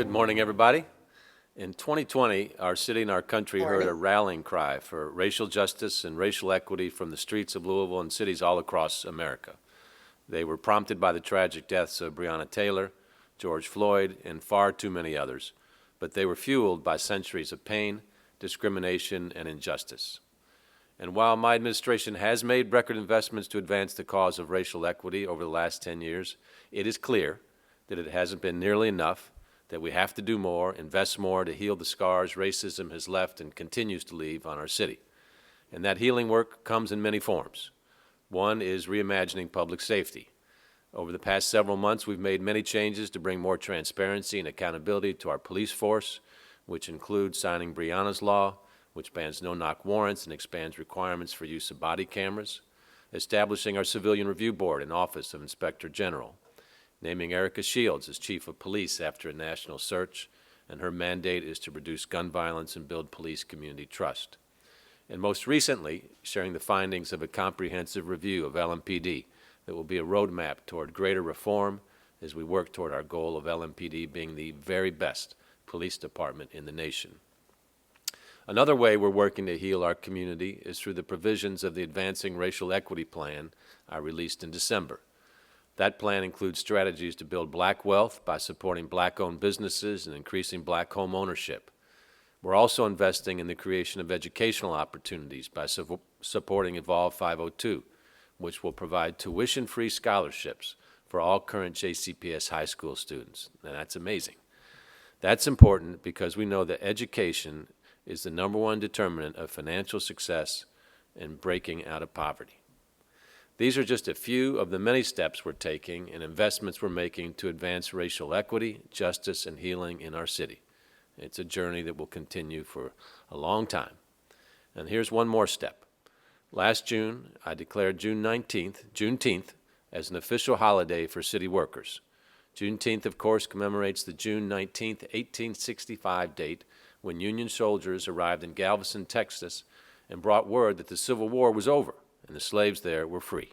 Good morning, everybody. In 2020, our city and our country heard a rallying cry for racial justice and racial equity from the streets of Louisville and cities all across America. They were prompted by the tragic deaths of Breonna Taylor, George Floyd, and far too many others, but they were fueled by centuries of pain, discrimination, and injustice. And while my administration has made record investments to advance the cause of racial equity over the last 10 years, it is clear that it hasn't been nearly enough, that we have to do more, invest more to heal the scars racism has left and continues to leave on our city. And that healing work comes in many forms. One is reimagining public safety. Over the past several months, we've made many changes to bring more transparency and accountability to our police force, which includes signing Breonna's Law, which bans no-knock warrants and expands requirements for use of body cameras, establishing our Civilian Review Board and Office of Inspector General, naming Erica Shields as Chief of Police after a national search, and her mandate is to reduce gun violence and build police community trust. And most recently, sharing the findings of a comprehensive review of LMPD that will be a roadmap toward greater reform as we work toward our goal of LMPD being the very best police department in the nation. Another way we're working to heal our community is through the provisions of the Advancing Racial Equity Plan I released in December. That plan includes strategies to build black wealth by supporting black-owned businesses and increasing black home ownership. We're also investing in the creation of educational opportunities by supporting Evolve 502, which will provide tuition-free scholarships for all current JCPS high school students. And that's amazing. That's important because we know that education is the #1 determinant of financial success and breaking out of poverty. These are just a few of the many steps we're taking and investments we're making to advance racial equity, justice, and healing in our city. It's a journey that will continue for a long time. And here's one more step. Last June, I declared Juneteenth, as an official holiday for city workers. Juneteenth, of course, commemorates the June 19th, 1865 date when Union soldiers arrived in Galveston, Texas, and brought word that the Civil War was over and the slaves there were free.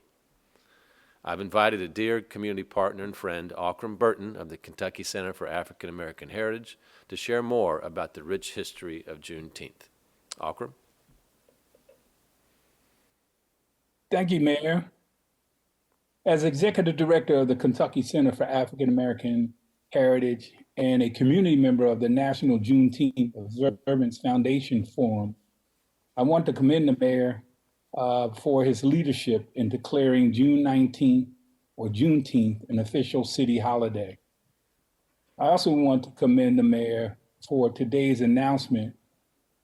I've invited a dear community partner and friend, Akram Burton of the Kentucky Center for African American Heritage, to share more about the rich history of Juneteenth. Akram? Thank you, Mayor. As Executive Director of the Kentucky Center for African American Heritage and a community member of the National Juneteenth Observance Foundation Forum, I want to commend the Mayor for his leadership in declaring June 19th or Juneteenth an official city holiday. I also want to commend the Mayor for today's announcement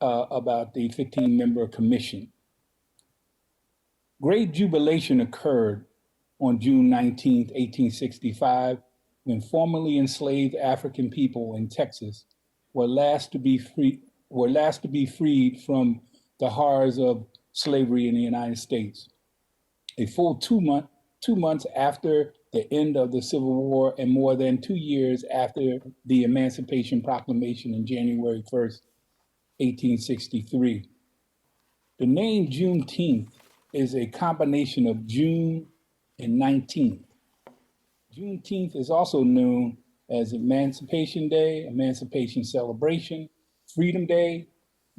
about the 15-member commission. Great jubilation occurred on June 19th, 1865, when formerly enslaved African people in Texas were last to be freed from the horrors of slavery in the United States. A full 2 months after the end of the Civil War and more than 2 years after the Emancipation Proclamation on January 1st, 1863. The name Juneteenth is a combination of June and 19th. Juneteenth is also known as Emancipation Day, Emancipation Celebration, Freedom Day,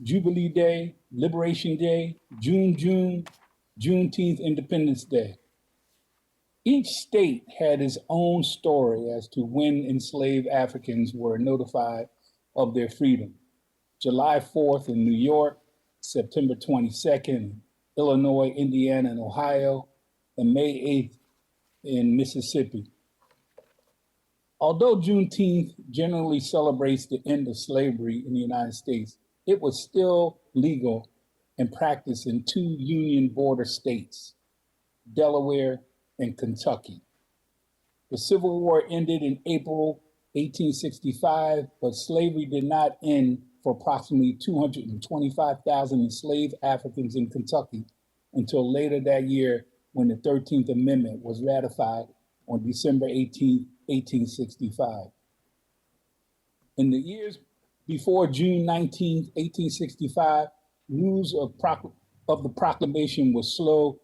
Jubilee Day, Liberation Day, Juneteenth, Independence Day. Each state had its own story as to when enslaved Africans were notified of their freedom. July 4th in New York, September 22nd, Illinois, Indiana, and Ohio, and May 8th in Mississippi. Although Juneteenth generally celebrates the end of slavery in the United States, it was still legal and practiced in 2 Union border states, Delaware and Kentucky. The Civil War ended in April 1865, but slavery did not end for approximately 225,000 enslaved Africans in Kentucky until later that year when the 13th Amendment was ratified on December 18, 1865. In the years before June 19, 1865, news of the proclamation was slow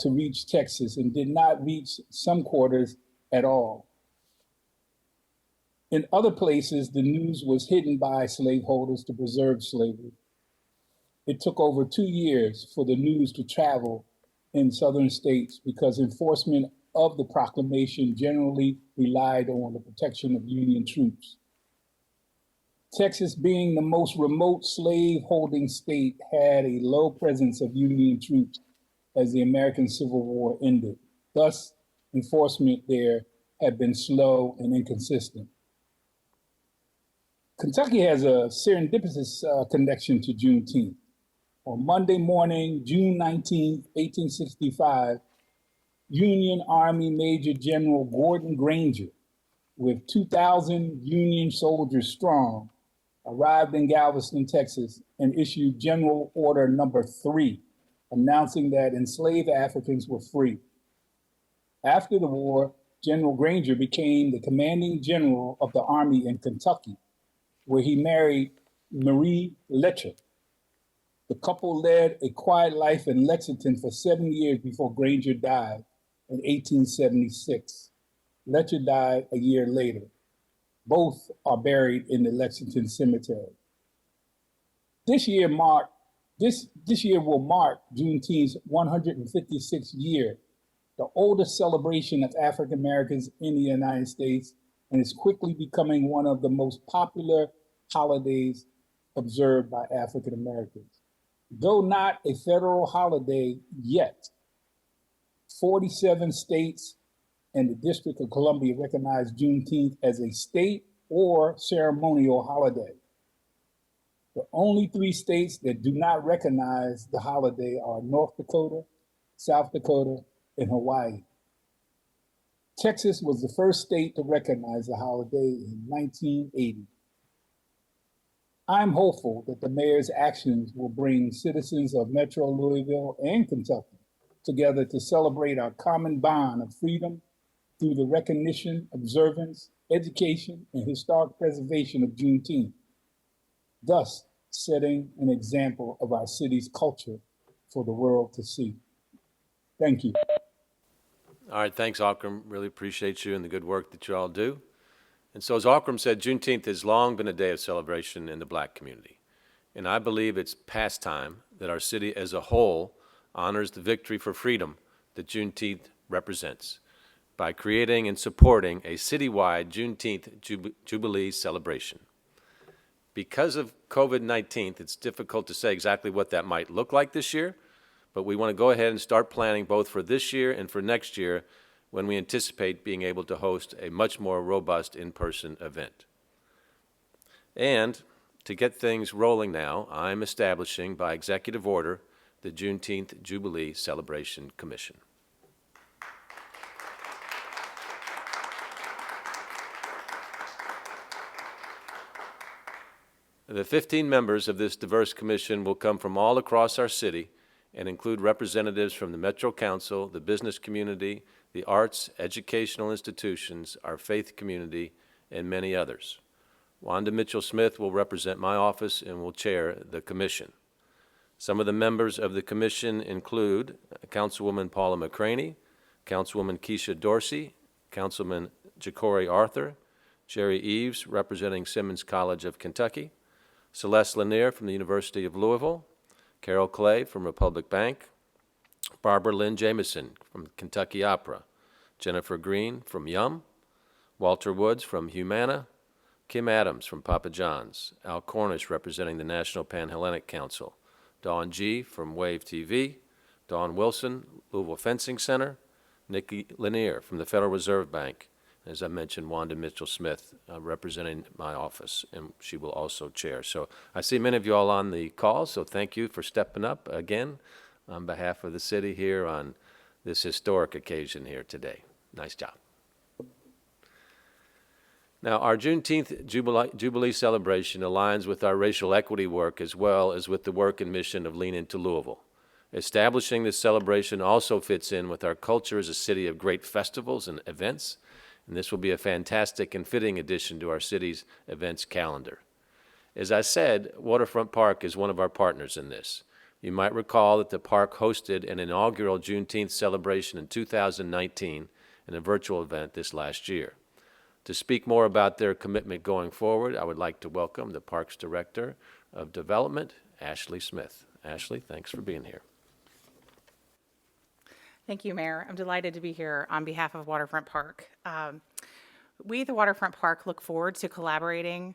to reach Texas and did not reach some quarters at all. In other places, the news was hidden by slaveholders to preserve slavery. It took over 2 years for the news to travel in southern states because enforcement of the proclamation generally relied on the protection of Union troops. Texas, being the most remote slave-holding state, had a low presence of Union troops as the American Civil War ended. Thus, enforcement there had been slow and inconsistent. Kentucky has a serendipitous connection to Juneteenth. On Monday morning, June 19, 1865, Union Army Major General Gordon Granger, with 2,000 Union soldiers strong, arrived in Galveston, Texas, and issued General Order Number 3, announcing that enslaved Africans were free. After the war, General Granger became the commanding general of the Army in Kentucky, where he married Marie Letcher. The couple led a quiet life in Lexington for 7 years before Granger died in 1876. Letcher died a year later. Both are buried in the Lexington Cemetery. This year will mark Juneteenth's 156th year, the oldest celebration of African Americans in the United States, and is quickly becoming one of the most popular holidays observed by African Americans. Though not a federal holiday yet, 47 states and the District of Columbia recognize Juneteenth as a state or ceremonial holiday. The only 3 states that do not recognize the holiday are North Dakota, South Dakota, and Hawaii. Texas was the first state to recognize the holiday in 1980. I'm hopeful that the mayor's actions will bring citizens of Metro Louisville and Kentucky together to celebrate our common bond of freedom through the recognition, observance, education, and historic preservation of Juneteenth, thus setting an example of our city's culture for the world to see. Thank you. All right, thanks, Akram. Really appreciate you and the good work that you all do. And so, as Akram said, Juneteenth has long been a day of celebration in the Black community. And I believe it's past time that our city as a whole honors the victory for freedom that Juneteenth represents by creating and supporting a citywide Juneteenth Jubilee celebration. Because of COVID-19, it's difficult to say exactly what that might look like this year, but we want to go ahead and start planning both for this year and for next year when we anticipate being able to host a much more robust in-person event. And to get things rolling now, I'm establishing by executive order the Juneteenth Jubilee Celebration Commission. The 15 members of this diverse commission will come from all across our city and include representatives from the Metro Council, the business community, the arts, educational institutions, our faith community, and many others. Wanda Mitchell-Smith will represent my office and will chair the commission. Some of the members of the commission include Councilwoman Paula McCraney, Councilwoman Keisha Dorsey, Councilman Ja'Cory Arthur, Jerry Eves, representing Simmons College of Kentucky, Celeste Lanier from the University of Louisville, Carol Clay from Republic Bank, Barbara Lynn Jameson from Kentucky Opera, Jennifer Green from Yum, Walter Woods from Humana, Kim Adams from Papa John's, Al Cornish representing the National Pan-Hellenic Council, Dawn G. from Wave TV, Dawn Wilson, Louisville Fencing Center, Nikki Lanier from the Federal Reserve Bank, as I mentioned, Wanda Mitchell-Smith representing my office, and she will also chair. So I see many of you all on the call, so thank you for stepping up again on behalf of the city here on this historic occasion here today. Nice job. Now, our Juneteenth Jubilee celebration aligns with our racial equity work as well as with the work and mission of Lean Into Louisville. Establishing this celebration also fits in with our culture as a city of great festivals and events, and this will be a fantastic and fitting addition to our city's events calendar. As I said, Waterfront Park is one of our partners in this. You might recall that the park hosted an inaugural Juneteenth celebration in 2019 and a virtual event this last year. To speak more about their commitment going forward, I would like to welcome the Parks Director of Development, Ashley Smith. Ashley, thanks for being here. Thank you, Mayor. I'm delighted to be here on behalf of Waterfront Park. We, the Waterfront Park, look forward to collaborating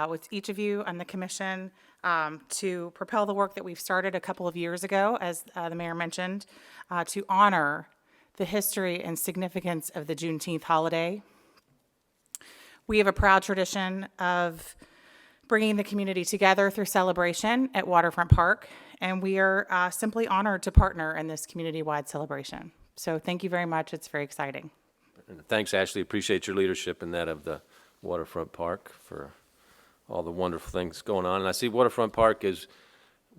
with each of you on the commission to propel the work that we've started a couple of years ago, as the mayor mentioned, to honor the history and significance of the Juneteenth holiday. We have a proud tradition of bringing the community together through celebration at Waterfront Park, and we are simply honored to partner in this community-wide celebration. So thank you very much. It's very exciting. And thanks, Ashley. Appreciate your leadership in that of the Waterfront Park for all the wonderful things going on. And I see Waterfront Park is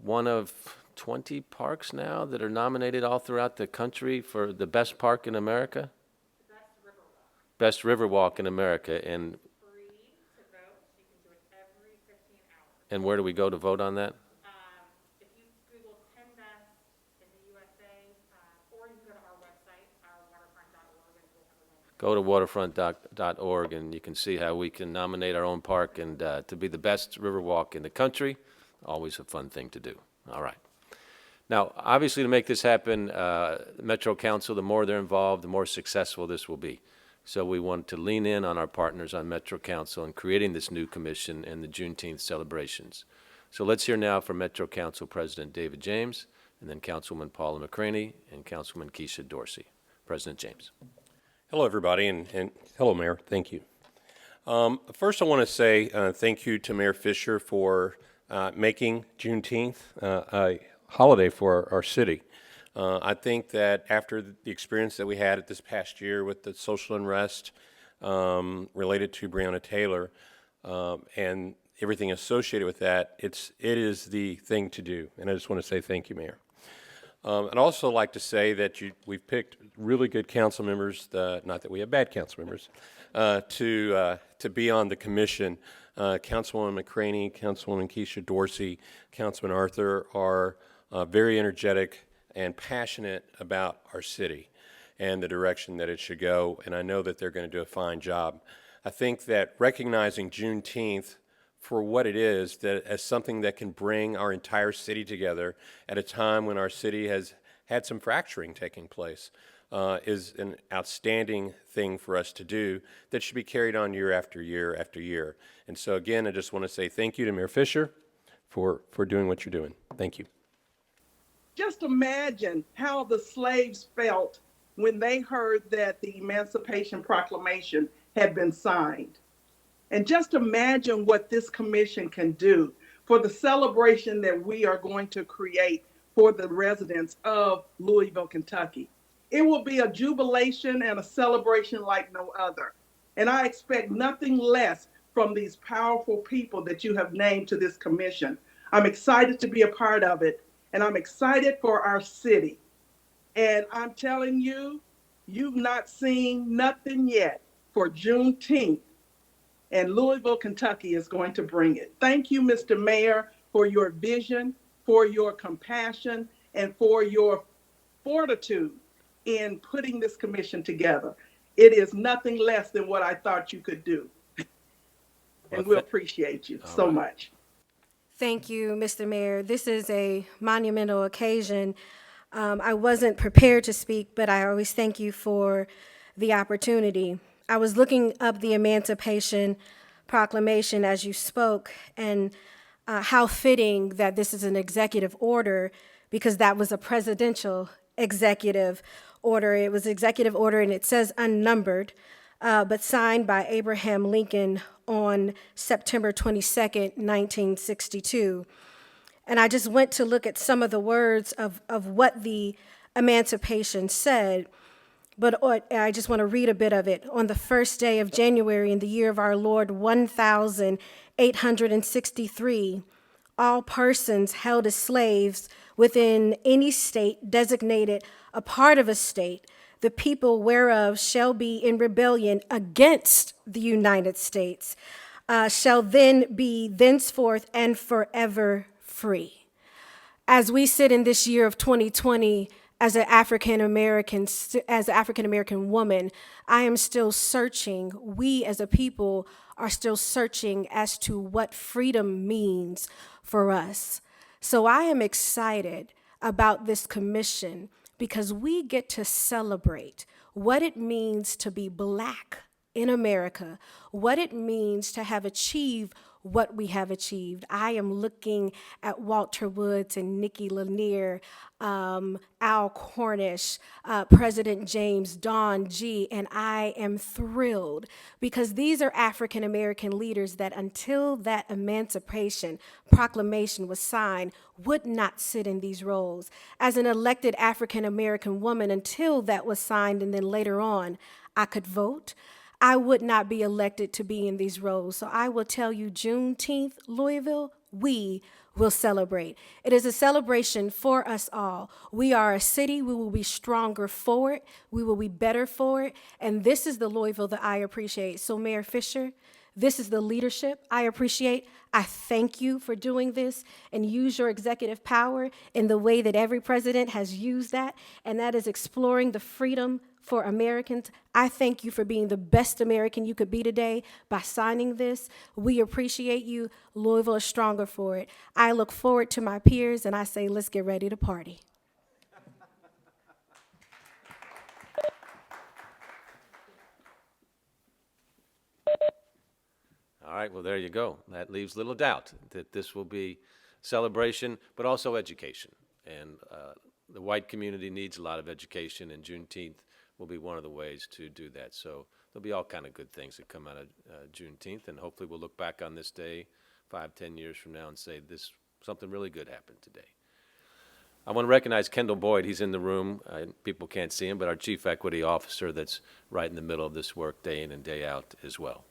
one of 20 parks now that are nominated all throughout the country for the best park in America. Best Riverwalk in America. And Free to vote. You can do it every 15 hours. and where do we go to vote on that? If you Google 10 best in the USA, or you can go to our website, waterfront.org, and we'll have a link. Go to waterfront.org and you can see how we can nominate our own park and to be the best Riverwalk in the country. Always a fun thing to do. All right. Now, obviously, to make this happen, Metro Council, the more they're involved, the more successful this will be. So we want to lean in on our partners on Metro Council in creating this new commission and the Juneteenth celebrations. So let's hear now from Metro Council President David James, and then Councilwoman Paula McCraney and Councilwoman Keisha Dorsey. President James. Hello, everybody, and hello, Mayor. Thank you. First, I want to say thank you to Mayor Fischer for making Juneteenth a holiday for our city. I think that after the experience that we had at this past year with the social unrest related to Breonna Taylor and everything associated with that, it is the thing to do. And I just want to say thank you, Mayor. I'd also like to say that we've picked really good council members, not that we have bad council members, to be on the commission. Councilwoman McCraney, Councilwoman Keisha Dorsey, Councilman Arthur are very energetic and passionate about our city and the direction that it should go, and I know that they're going to do a fine job. I think that recognizing Juneteenth for what it is, that as something that can bring our entire city together at a time when our city has had some fracturing taking place, is an outstanding thing for us to do that should be carried on year after year after year. And so again, I just want to say thank you to Mayor Fischer for doing what you're doing. Thank you. Just imagine how the slaves felt when they heard that the Emancipation Proclamation had been signed. And just imagine what this commission can do for the celebration that we are going to create for the residents of Louisville, Kentucky. It will be a jubilation and a celebration like no other. And I expect nothing less from these powerful people that you have named to this commission. I'm excited to be a part of it. And I'm excited for our city. And I'm telling you, you've not seen nothing yet for Juneteenth. And Louisville, Kentucky is going to bring it. Thank you, Mr. Mayor, for your vision, for your compassion, and for your fortitude in putting this commission together. It is nothing less than what I thought you could do. And we appreciate you so much. Thank you, Mr. Mayor. This is a monumental occasion. I wasn't prepared to speak, but I always thank you for the opportunity. I was looking up the Emancipation Proclamation as you spoke, and how fitting that this is an executive order, because that was a presidential executive order. It was executive order, and it says unnumbered, but signed by Abraham Lincoln on September 22nd, 1962. And I just went to look at some of the words of what the Emancipation said, but I just want to read a bit of it. On the first day of January in the year of our Lord, 1863, all persons held as slaves within any state designated a part of a state, the people whereof shall be in rebellion against the United States, shall then be thenceforth and forever free. As we sit in this year of 2020, as an African American woman, I am still searching. We as a people are still searching as to what freedom means for us. So I am excited about this commission because we get to celebrate what it means to be Black in America, what it means to have achieved what we have achieved. I am looking at Walter Woods and Nikki Lanier, Al Cornish, President James, Don G., and I am thrilled because these are African American leaders that until that Emancipation Proclamation was signed would not sit in these roles. As an elected African American woman, until that was signed and then later on I could vote, I would not be elected to be in these roles. So I will tell you, Juneteenth, Louisville, we will celebrate. It is a celebration for us all. We are a city. We will be stronger for it. We will be better for it. And this is the Louisville that I appreciate. So Mayor Fischer, this is the leadership I appreciate. I thank you for doing this and use your executive power in the way that every president has used that, and that is exploring the freedom for Americans. I thank you for being the best American you could be today by signing this. We appreciate you. Louisville is stronger for it. I look forward to my peers, and I say, let's get ready to party. All right, well, there you go. That leaves little doubt that this will be celebration, but also education. And the white community needs a lot of education, and Juneteenth will be one of the ways to do that. So there'll be all kind of good things that come out of Juneteenth, and hopefully we'll look back on this day 5-10 years from now and say something really good happened today. I want to recognize Kendall Boyd. He's in the room. People can't see him, but our Chief Equity Officer that's right in the middle of this work day in and day out as well.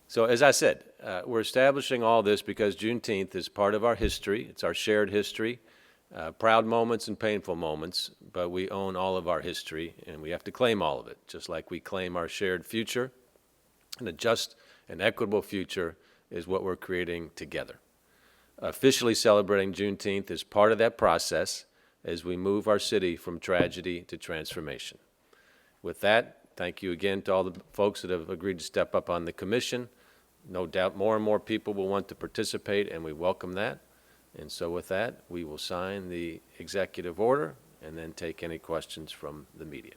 So as I said, we're establishing all this because Juneteenth is part of our history. It's our shared history, proud moments and painful moments, but we own all of our history, and we have to claim all of it, just like we claim our shared future. And a just and equitable future is what we're creating together. Officially celebrating Juneteenth is part of that process as we move our city from tragedy to transformation. With that, thank you again to all the folks that have agreed to step up on the commission. No doubt more and more people will want to participate, and we welcome that. And so with that, we will sign the executive order and then take any questions from the media.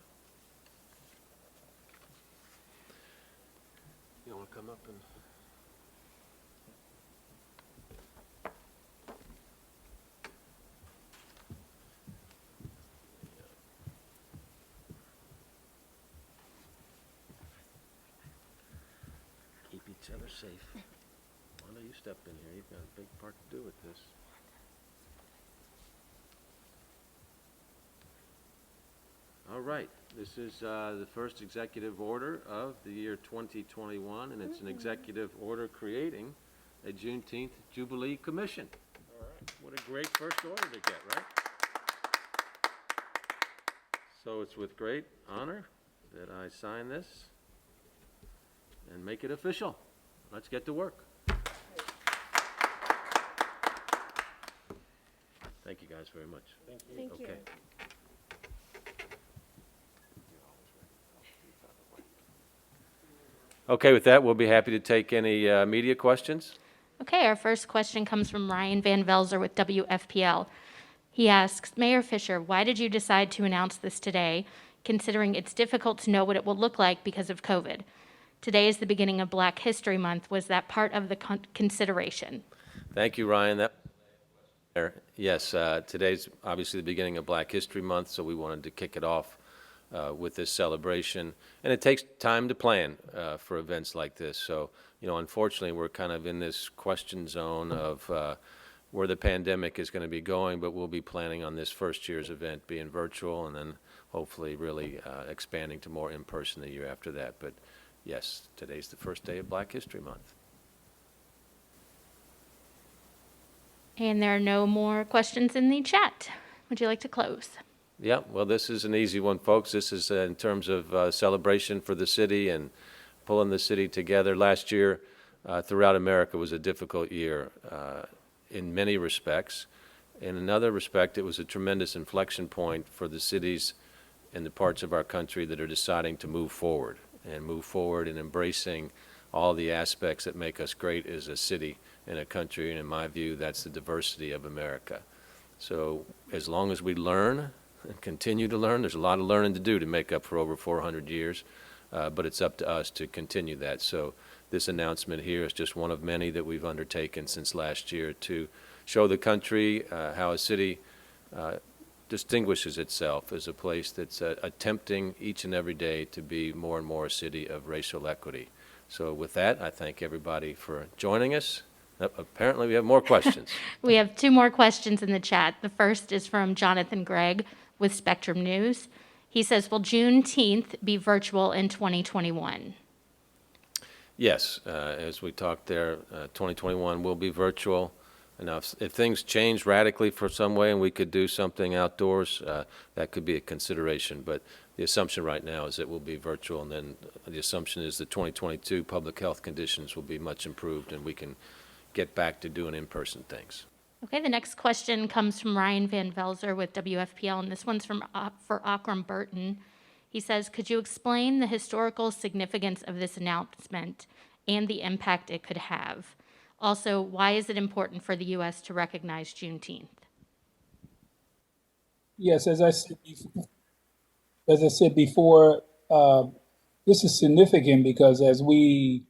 You want to come up and... Keep each other safe. Why don't you step in here? You've got a big part to do with this. All right, this is the first executive order of the year 2021, and it's an executive order creating a Juneteenth Jubilee Commission. All right. What a great first order to get, right? So it's with great honor that I sign this and make it official. Let's get to work. Thank you guys very much. Thank you. Okay. Okay, with that, we'll be happy to take any media questions. Okay, our first question comes from Ryan Van Velzer with WFPL. He asks, Mayor Fischer, why did you decide to announce this today, considering it's difficult to know what it will look like because of COVID? Today is the beginning of Black History Month. Was that part of the consideration? Thank you, Ryan. Yes, today's obviously the beginning of Black History Month, so we wanted to kick it off with this celebration. And it takes time to plan for events like this. So, unfortunately, we're kind of in this question zone of where the pandemic is going to be going, but we'll be planning on this first year's event being virtual and then hopefully really expanding to more in person the year after that. But yes, today's the first day of Black History Month. And there are no more questions in the chat. Would you like to close? Yeah, well, this is an easy one, folks. This is in terms of celebration for the city and pulling the city together. Last year, throughout America, was a difficult year in many respects. in another respect, it was a tremendous inflection point for the cities and the parts of our country that are deciding to move forward in embracing all the aspects that make us great as a city and a country, and in my view, that's the diversity of America. So as long as we learn and continue to learn, there's a lot of learning to do to make up for over 400 years, but it's up to us to continue that. So this announcement here is just one of many that we've undertaken since last year to show the country how a city distinguishes itself as a place that's attempting each and every day to be more and more a city of racial equity. So with that, I thank everybody for joining us. Apparently we have more questions. We have 2 more questions in the chat. The first is from Jonathan Gregg with Spectrum News. He says, will Juneteenth be virtual in 2021? Yes, as we talked there, 2021 will be virtual. Now, if things change radically for some way and we could do something outdoors, that could be a consideration. But the assumption right now is it will be virtual, and then the assumption is that 2022 public health conditions will be much improved and we can get back to doing in-person things. Okay, the next question comes from Ryan Van Velzer with WFPL, and this one's for Akram Burton. He says, could you explain the historical significance of this announcement and the impact it could have? Also, why is it important for the U.S. to recognize Juneteenth? Yes, as I said before, this is significant because as we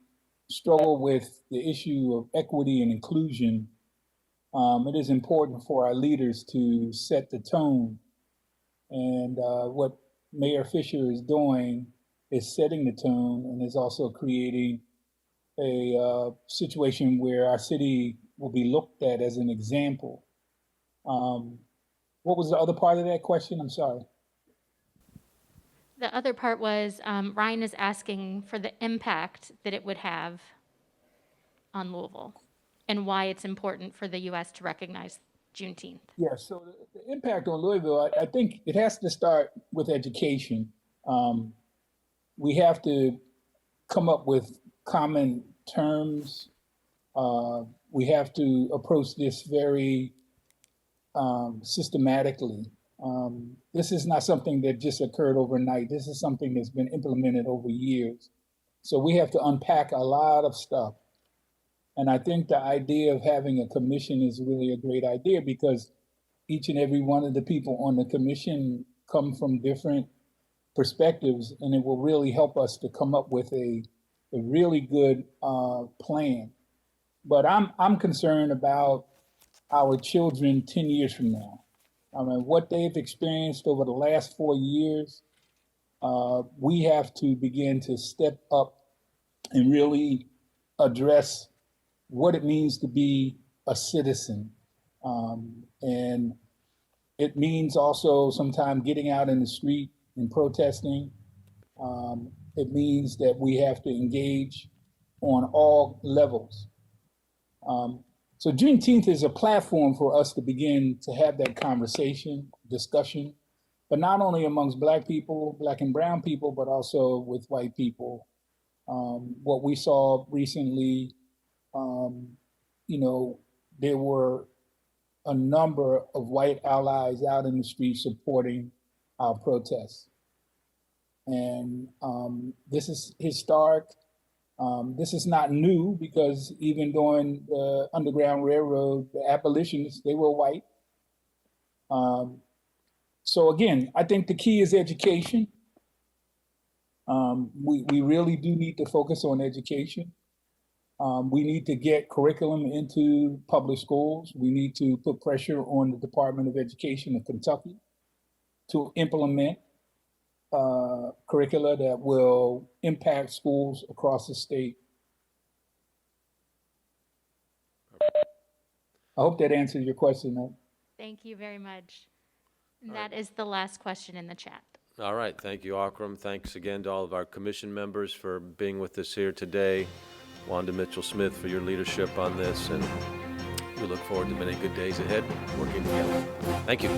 struggle with the issue of equity and inclusion, it is important for our leaders to set the tone. And what Mayor Fischer is doing is setting the tone and is also creating a situation where our city will be looked at as an example. What was the other part of that question? I'm sorry. The other part was Ryan is asking for the impact that it would have on Louisville and why it's important for the U.S. to recognize Juneteenth. Yeah, so the impact on Louisville, I think it has to start with education. We have to come up with common terms. We have to approach this very systematically. This is not something that just occurred overnight. This is something that's been implemented over years. So we have to unpack a lot of stuff. And I think the idea of having a commission is really a great idea because each and every one of the people on the commission come from different perspectives, and it will really help us to come up with a really good plan. But I'm concerned about our children 10 years from now. I mean, what they've experienced over the last 4 years, we have to begin to step up and really address what it means to be a citizen. And it means also sometimes getting out in the street and protesting. It means that we have to engage on all levels. So Juneteenth is a platform for us to begin to have that conversation, discussion, but not only amongst Black people, Black and brown people, but also with white people. What we saw recently, there were a number of white allies out in the street supporting our protests. And this is historic. This is not new because even during the Underground Railroad, the abolitionists, they were white. So again, I think the key is education. We really do need to focus on education. We need to get curriculum into public schools. We need to put pressure on the Department of Education of Kentucky to implement curricula that will impact schools across the state. I hope that answers your question. Thank you very much. And that is the last question in the chat. All right, thank you, Akram. Thanks again to all of our commission members for being with us here today. Wanda Mitchell-Smith for your leadership on this, and we look forward to many good days ahead working together. Thank you.